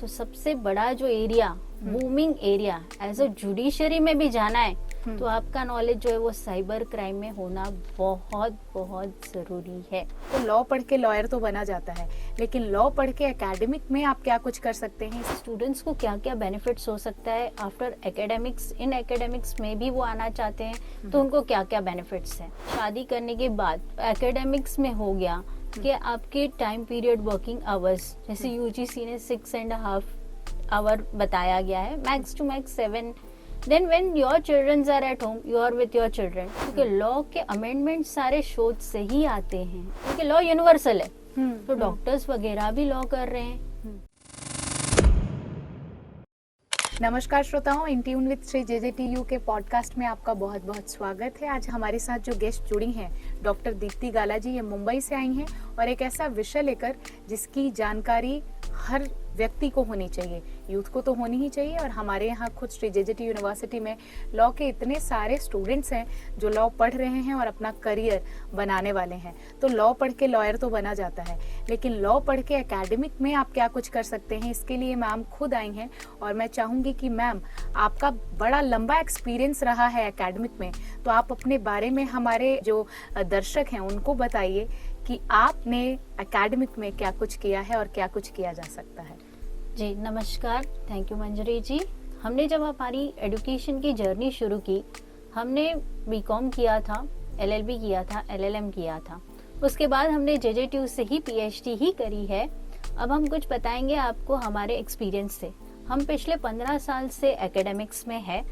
तो सबसे बड़ा जो area, booming area as a judiciary में भी जाना है तो आपका नॉलेज जो है वो साइबर क्राइम में होना बहुत बहुत जरूरी है। तो लॉ पढ़ के लॉयर तो बना जाता है, लेकिन लॉ पढ़ के एकेडमिक में आप क्या कुछ कर सकते हैं? स्टूडेंट्स को क्या क्या बेनिफिट्स हो सकता है आफ्टर एकेडमिक्स, इन एकेडमिक्स में भी वो आना चाहते हैं तो उनको क्या क्या बेनिफिट्स हैं। शादी करने के बाद एकेडमिक्स में हो गया कि आपके टाइम पीरियड वर्किंग आवर्स, जैसे यूजीसी ने 6.5 आवर बताया गया है, max to max 7। Then when your childrens are at home you are with your children, क्योंकि लॉ के अमेंडमेंट सारे शोध से ही आते हैं, क्योंकि लॉ यूनिवर्सल है। तो डॉक्टर्स वगैरह भी लॉ कर रहे हैं। नमस्कार श्रोताओं, in tune with Shri JJTU के पॉडकास्ट में आपका बहुत बहुत स्वागत है। आज हमारे साथ जो गेस्ट जुड़ी हैं डॉक्टर दीप्ति गाला जी, ये मुंबई से आई हैं और एक ऐसा विषय लेकर जिसकी जानकारी हर व्यक्ति को होनी चाहिए, यूथ को तो होनी ही चाहिए। और हमारे यहाँ खुद श्री JJT यूनिवर्सिटी में लॉ के इतने सारे स्टूडेंट्स हैं जो लॉ पढ़ रहे हैं और अपना करियर बनाने वाले हैं। तो लॉ पढ़ के लॉयर तो बना जाता है, लेकिन लॉ पढ़ के एकेडमिक में आप क्या कुछ कर सकते हैं, इसके लिए मैम खुद आई हैं। और मैं चाहूँगी कि मैम, आपका बड़ा लंबा एक्सपीरियंस रहा है एकेडमिक में, तो आप अपने बारे में हमारे जो दर्शक हैं उनको बताइए कि आपने एकेडमिक में क्या कुछ किया है और क्या कुछ किया जा सकता है। जी नमस्कार, थैंक यू मंजरी जी। हमने जब हमारी एजुकेशन की जर्नी शुरू की, हमने बीकॉम किया था, LLB किया था, LLM किया था। उसके बाद हमने JJTU से ही PhD ही करी है। अब हम कुछ बताएंगे आपको हमारे एक्सपीरियंस से। हम पिछले 15 साल से एकेडमिक्स में है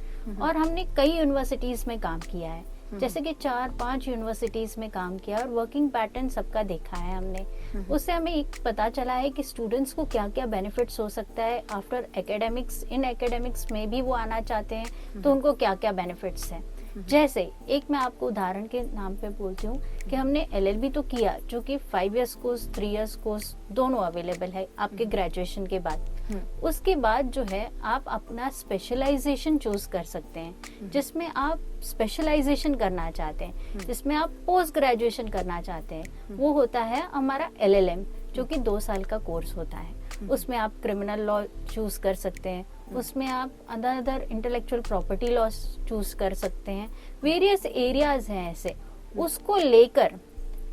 और हमने कई यूनिवर्सिटीज में काम किया है, जैसे कि 4-5 यूनिवर्सिटीज में काम किया और वर्किंग पैटर्न सबका देखा है हमने। उससे हमें एक पता चला है कि स्टूडेंट्स को क्या क्या बेनिफिट्स हो सकता है आफ्टर एकेडमिक्स, इन एकेडमिक्स में भी वो आना चाहते हैं तो उनको क्या क्या बेनिफिट्स हैं। जैसे एक मैं आपको उदाहरण के नाम पे बोलती हूँ कि हमने LLB तो किया, जो कि 5 इयर्स कोर्स, 3 इयर्स कोर्स दोनों अवेलेबल है आपके ग्रेजुएशन के बाद। उसके बाद जो है आप अपना स्पेशलाइजेशन चूज कर सकते हैं, जिसमें आप स्पेशलाइजेशन करना चाहते हैं, जिसमें आप पोस्ट ग्रेजुएशन करना चाहते हैं। वो होता है हमारा LLM, जो कि 2 साल का कोर्स होता है। उसमें आप क्रिमिनल लॉ चूज कर सकते हैं, उसमें आप other intellectual property law choose कर सकते हैं। वेरियस एरियाज हैं ऐसे। उसको लेकर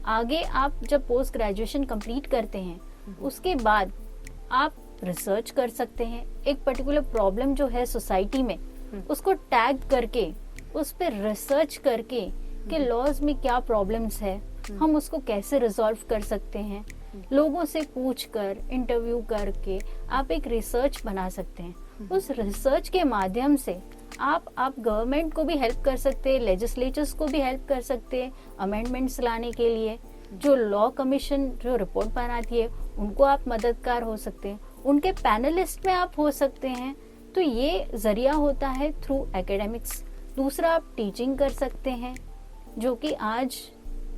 आगे आप जब पोस्ट ग्रेजुएशन कंप्लीट करते हैं, उसके बाद आप रिसर्च कर सकते हैं। एक पर्टिकुलर प्रॉब्लम जो है सोसाइटी में, उसको टैग करके उस पर रिसर्च करके कि लॉज में क्या प्रॉब्लम्स है, हम उसको कैसे रिजॉल्व कर सकते हैं, लोगों से पूछकर, इंटरव्यू करके आप एक रिसर्च बना सकते हैं। उस रिसर्च के माध्यम से आप गवर्नमेंट को भी हेल्प कर सकते हैं, लेजिस्लेचर्स को भी हेल्प कर सकते हैं अमेंडमेंट्स लाने के लिए। जो लॉ कमीशन जो रिपोर्ट बनाती है उनको आप मददगार हो सकते हैं, उनके पैनलिस्ट में आप हो सकते हैं। तो ये जरिया होता है थ्रू एकेडमिक्स। दूसरा, आप टीचिंग कर सकते हैं, जो कि आज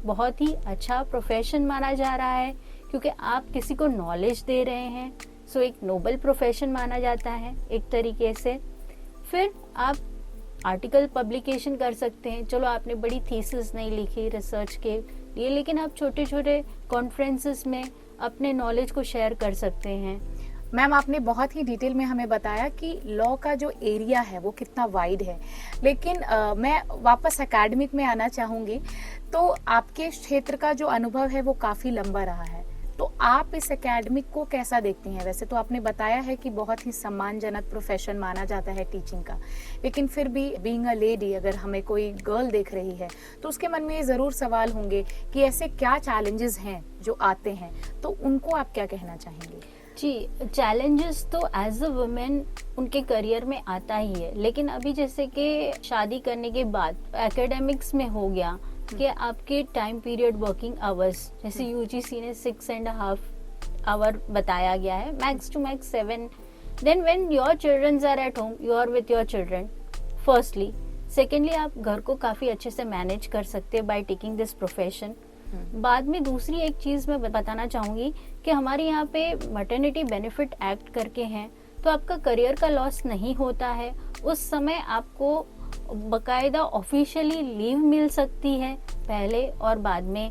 बहुत ही अच्छा प्रोफेशन माना जा रहा है, क्योंकि आप किसी को नॉलेज दे रहे हैं। सो एक नोबल प्रोफेशन माना जाता है एक तरीके से। फिर आप आर्टिकल पब्लिकेशन कर सकते हैं। चलो आपने बड़ी थीसिस नहीं लिखी रिसर्च के लिए, लेकिन आप छोटे छोटे कॉन्फ्रेंसेस में अपने नॉलेज को शेयर कर सकते हैं। मैम, आपने बहुत ही डिटेल में हमें बताया कि लॉ का जो एरिया है वो कितना वाइड है, लेकिन मैं वापस एकेडमिक में आना चाहूँगी। तो आपके क्षेत्र का जो अनुभव है वो काफ़ी लंबा रहा है, तो आप इस एकेडमिक को कैसा देखती हैं? वैसे तो आपने बताया है कि बहुत ही सम्मानजनक प्रोफेशन माना जाता है टीचिंग का, लेकिन फिर भी बीइंग अ लेडी, अगर हमें कोई गर्ल देख रही है तो उसके मन में ये ज़रूर सवाल होंगे कि ऐसे क्या चैलेंजेस हैं जो आते हैं, तो उनको आप क्या कहना चाहेंगे? जी, चैलेंजेस तो एज अ वुमेन उनके करियर में आता ही है, लेकिन अभी जैसे कि शादी करने के बाद एकेडमिक्स में हो गया कि आपके टाइम पीरियड वर्किंग आवर्स, जैसे यूजीसी ने 6.5 आवर बताया गया है, max to max 7। Then when your childrens are at home you are with your children, firstly. Secondly, आप घर को काफी अच्छे से मैनेज कर सकते हैं बाय टेकिंग दिस प्रोफेशन। बाद में दूसरी एक चीज मैं बताना चाहूंगी कि हमारे यहाँ पे मैटरनिटी बेनिफिट एक्ट करके हैं, तो आपका करियर का लॉस नहीं होता है। उस समय आपको बकायदा ऑफिशियली लीव मिल सकती है पहले और बाद में,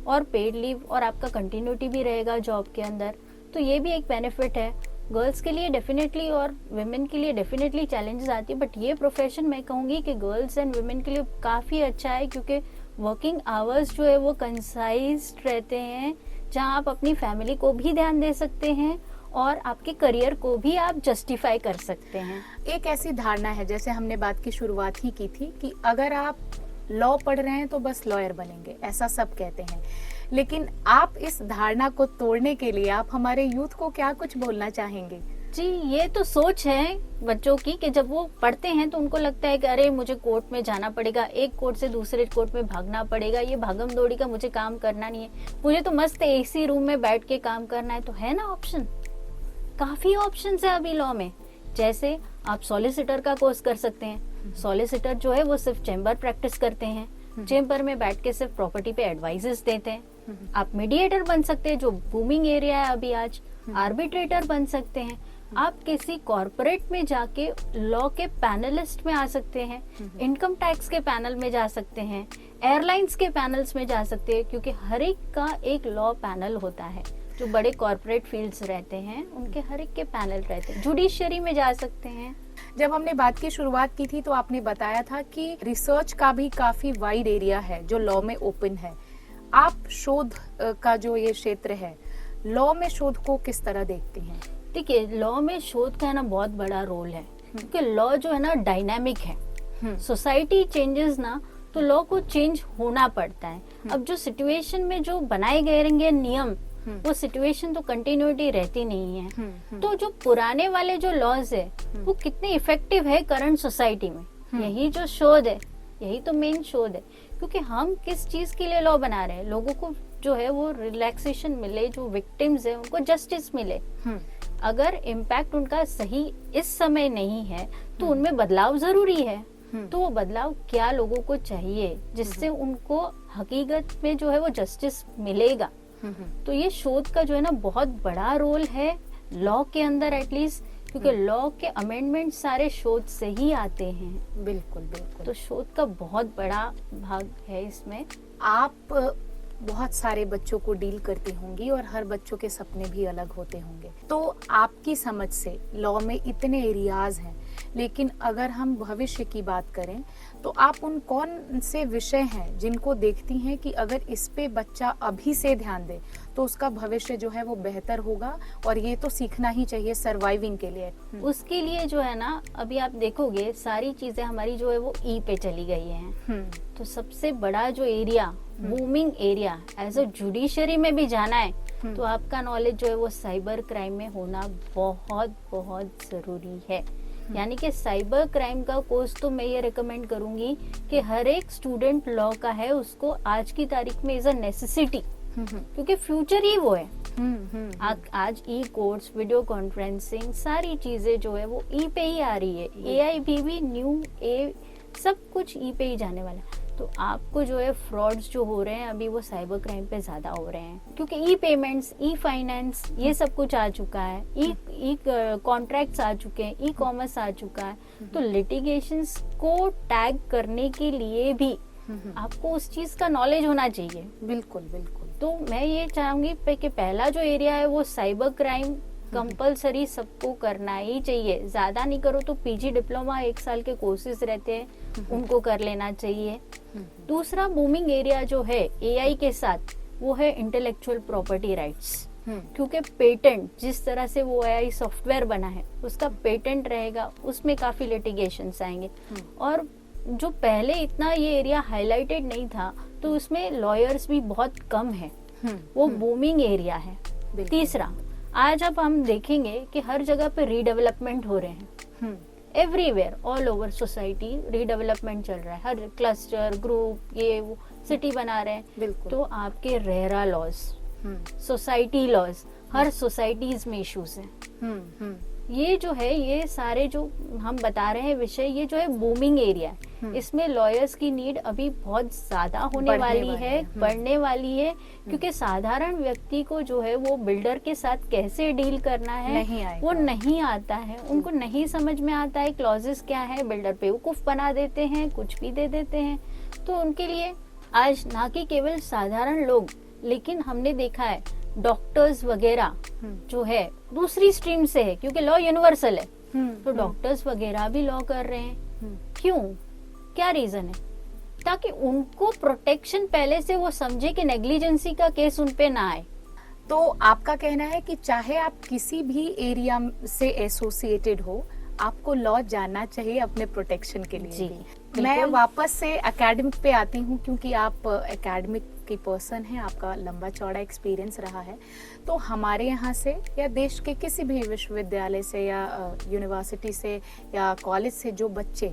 और पेड लीव, और आपका कंटिन्यूटी भी रहेगा जॉब के अंदर। तो ये भी एक बेनिफिट है। गर्ल्स के लिए डेफिनेटली और विमेन के लिए डेफिनेटली चैलेंजेस आती है, बट ये प्रोफेशन मैं कहूँगी कि गर्ल्स एंड विमेन के लिए काफ़ी अच्छा है, क्योंकि वर्किंग आवर्स जो है वो कंसाइज रहते हैं, जहाँ आप अपनी फैमिली को भी ध्यान दे सकते हैं और आपके करियर को भी आप जस्टिफाई कर सकते हैं। एक ऐसी धारणा है, जैसे हमने बात की शुरुआत ही की थी, कि अगर आप लॉ पढ़ रहे हैं तो बस लॉयर बनेंगे, ऐसा सब कहते हैं। लेकिन आप इस धारणा को तोड़ने के लिए आप हमारे यूथ को क्या कुछ बोलना चाहेंगे? जी, ये तो सोच है बच्चों की कि जब वो पढ़ते हैं तो उनको लगता है कि अरे मुझे कोर्ट में जाना पड़ेगा, एक कोर्ट से दूसरे कोर्ट में भागना पड़ेगा, ये भागम दौड़ी का मुझे काम करना नहीं है, मुझे तो मस्त एसी रूम में बैठ के काम करना है। तो है ना ऑप्शन, काफी ऑप्शंस है अभी लॉ में। जैसे आप सॉलिसिटर का कोर्स कर सकते हैं। सॉलिसिटर जो है वो सिर्फ चेम्बर प्रैक्टिस करते हैं, चेम्बर में बैठ के सिर्फ प्रॉपर्टी पे एडवाइजेस देते हैं। आप मीडिएटर बन सकते हैं, जो बूमिंग एरिया है अभी आज। आर्बिट्रेटर बन सकते हैं। आप किसी कॉर्पोरेट में जाके लॉ के पैनलिस्ट में आ सकते हैं, इनकम टैक्स के पैनल में जा सकते हैं, एयरलाइंस के पैनल्स में जा सकते हैं, क्योंकि हर एक का एक लॉ पैनल होता है। जो बड़े कॉर्पोरेट फील्ड्स रहते हैं उनके हर एक के पैनल रहते हैं। जुडिशरी में जा सकते हैं। जब हमने बात की शुरुआत की थी तो आपने बताया था कि रिसर्च का भी काफी वाइड एरिया है जो लॉ में ओपन है। आप शोध का जो ये क्षेत्र है, लॉ में शोध को किस तरह देखते हैं? देखिए, लॉ में शोध का ना बहुत बड़ा रोल है, क्योंकि लॉ जो है ना डायनामिक है। सोसाइटी चेंजेस ना, तो लॉ को चेंज होना पड़ता है। अब जो सिचुएशन में जो बनाए गए रहेंगे नियम, वो सिचुएशन तो कंटिन्यूटी रहती नहीं है। तो जो पुराने वाले जो लॉज है वो कितने इफेक्टिव है करंट सोसाइटी में, यही जो शोध है, यही तो मेन शोध है। क्योंकि हम किस चीज के लिए लॉ बना रहे हैं, लोगों को जो है वो रिलैक्सेशन मिले, जो विक्टिम्स है उनको जस्टिस मिले। अगर इम्पैक्ट उनका सही इस समय नहीं है तो उनमें बदलाव जरूरी है। तो वो बदलाव क्या लोगों को चाहिए जिससे उनको हकीकत में जो है वो जस्टिस मिलेगा। तो ये शोध का जो है ना बहुत बड़ा रोल है लॉ के अंदर एटलीस्ट, क्योंकि लॉ के अमेंडमेंट सारे शोध से ही आते हैं। बिल्कुल बिल्कुल। तो शोध का बहुत बड़ा भाग है इसमें। आप बहुत सारे बच्चों को डील करती होंगी और हर बच्चों के सपने भी अलग होते होंगे, तो आपकी समझ से लॉ में इतने एरियाज हैं, लेकिन अगर हम भविष्य की बात करें तो आप उन कौन से विषय हैं जिनको देखती हैं कि अगर इस पे बच्चा अभी से ध्यान दे तो उसका भविष्य जो है वो बेहतर होगा, और ये तो सीखना ही चाहिए सर्वाइविंग के लिए। उसके लिए जो है ना, अभी आप देखोगे सारी चीजें हमारी जो है वो ई पे चली गई हैं। तो सबसे बड़ा जो area, booming area, as a judiciary में भी जाना है तो आपका नॉलेज जो है वो साइबर क्राइम में होना बहुत बहुत जरूरी है। यानी कि साइबर क्राइम का कोर्स तो मैं ये रिकमेंड करूंगी कि हर एक स्टूडेंट लॉ का है उसको आज की तारीख में इज अ नेसेसिटी, क्योंकि फ्यूचर ही वो है। आज ई कोर्स, वीडियो कॉन्फ्रेंसिंग, सारी चीजें जो है वो ई पे ही आ रही है। एआई भी न्यू सब कुछ ई पे ही जाने वाला है। तो आपको जो है फ्रॉड्स जो हो रहे हैं अभी वो साइबर क्राइम पे ज्यादा हो रहे हैं, क्योंकि ई पेमेंट्स, ई फाइनेंस, ये सब कुछ आ चुका है। ई कॉन्ट्रैक्ट्स आ चुके हैं, ई कॉमर्स आ चुका है। तो लिटिगेशंस को टैग करने के लिए भी आपको उस चीज का नॉलेज होना चाहिए। बिल्कुल बिल्कुल। तो मैं ये चाहूंगी कि पहला जो एरिया है वो साइबर क्राइम कंपलसरी सबको करना ही चाहिए। ज्यादा नहीं करो तो पीजी डिप्लोमा 1 साल के कोर्सेज रहते हैं, उनको कर लेना चाहिए। दूसरा बूमिंग एरिया जो है एआई के साथ, वो है इंटेलेक्चुअल प्रॉपर्टी राइट्स। क्योंकि पेटेंट, जिस तरह से वो एआई सॉफ्टवेयर बना है उसका पेटेंट रहेगा, उसमें काफी लिटिगेशंस आएंगे। और जो पहले इतना ये एरिया हाईलाइटेड नहीं था तो उसमें लॉयर्स भी बहुत कम है, वो बूमिंग एरिया है। तीसरा, आज अब हम देखेंगे कि हर जगह पे रीडेवलपमेंट हो रहे हैं। Everywhere, all over society redevelopment चल रहा है। हर क्लस्टर, ग्रुप, ये वो सिटी बना रहे हैं। तो आपके रेरा लॉज, सोसाइटी लॉज, हर सोसाइटीज में इश्यूज हैं। ये जो है, ये सारे जो हम बता रहे हैं विषय, ये जो है बूमिंग एरिया है। इसमें लॉयर्स की नीड अभी बहुत ज्यादा होने वाली है, बढ़ने वाली है, क्योंकि साधारण व्यक्ति को जो है वो बिल्डर के साथ कैसे डील करना है वो नहीं आता है। उनको नहीं समझ में आता है क्लॉजेस क्या है, बिल्डर बेवकूफ बना देते हैं, कुछ भी दे देते हैं। तो उनके लिए आज ना कि केवल साधारण लोग, लेकिन हमने देखा है डॉक्टर्स वगैरह जो है दूसरी स्ट्रीम से है, क्योंकि लॉ यूनिवर्सल है, तो डॉक्टर्स वगैरह भी लॉ कर रहे हैं। क्यों, क्या रीजन है? ताकि उनको प्रोटेक्शन पहले से वो समझे कि नेग्लिजेंसी का केस उन पे ना आए। तो आपका कहना है कि चाहे आप किसी भी एरिया से एसोसिएटेड हो, आपको लॉ जानना चाहिए अपने प्रोटेक्शन के लिए। जी, भी मैं वापस से एकेडमिक पे आती हूँ, क्योंकि आप एकेडमिक की पर्सन हैं, आपका लंबा चौड़ा एक्सपीरियंस रहा है। तो हमारे यहाँ से या देश के किसी भी विश्वविद्यालय से या यूनिवर्सिटी से या कॉलेज से जो बच्चे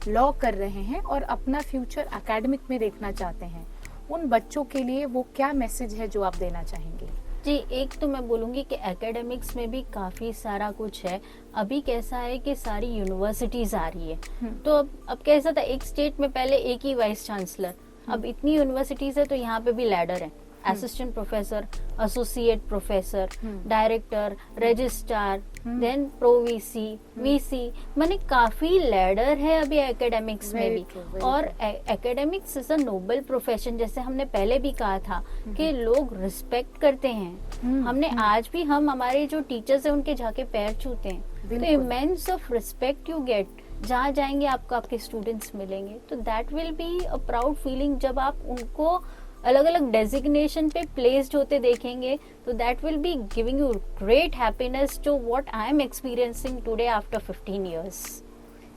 लॉ कर रहे हैं और अपना फ्यूचर एकेडमिक में देखना चाहते हैं, उन बच्चों के लिए वो क्या मैसेज है जो आप देना चाहेंगे? जी, एक तो मैं बोलूँगी कि एकेडमिक्स में भी काफ़ी सारा कुछ है। अभी कैसा है कि सारी यूनिवर्सिटीज़ आ रही है, तो अब कैसा था, एक स्टेट में पहले एक ही वाइस चांसलर, अब इतनी यूनिवर्सिटीज़ है तो यहाँ पे भी लैडर है, assistant professor, associate professor, director, registrar, then pro VC, VC, माने काफी लैडर है अभी एकेडमिक्स में भी। और academics is a noble profession, जैसे हमने पहले भी कहा था कि लोग रिस्पेक्ट करते हैं। हमने आज भी हम हमारे जो टीचर्स हैं उनके जाके पैर छूते हैं, तो immense of respect you get. जहाँ जाएंगे आपको आपके स्टूडेंट्स मिलेंगे, तो that will be a proud feeling. जब आप उनको अलग अलग डेजिग्नेशन पे प्लेस्ड होते देखेंगे, तो that will be giving you great happiness, जो what I am experiencing today after 15 years.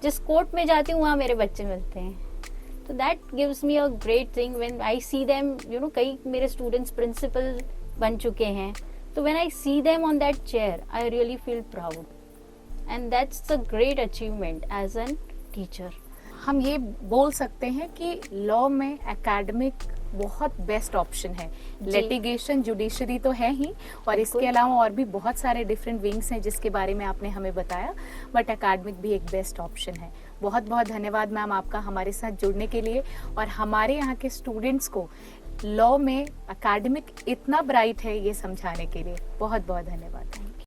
जिस कोर्ट में जाती हूँ वहाँ मेरे बच्चे मिलते हैं, तो that gives me a great thing when I see them. You know, कई मेरे स्टूडेंट्स प्रिंसिपल बन चुके हैं, तो when I see them on that chair I really feel proud, and that's a great achievement as an teacher. हम ये बोल सकते हैं कि लॉ में एकेडमिक बहुत बेस्ट ऑप्शन है। लिटिगेशन, जुडिशरी तो है ही, और इसके अलावा और भी बहुत सारे डिफरेंट विंग्स हैं जिसके बारे में आपने हमें बताया, बट एकेडमिक भी एक बेस्ट ऑप्शन है। बहुत बहुत धन्यवाद मैम आपका हमारे साथ जुड़ने के लिए, और हमारे यहाँ के स्टूडेंट्स को लॉ में एकेडमिक इतना ब्राइट है ये समझाने के लिए बहुत बहुत धन्यवाद।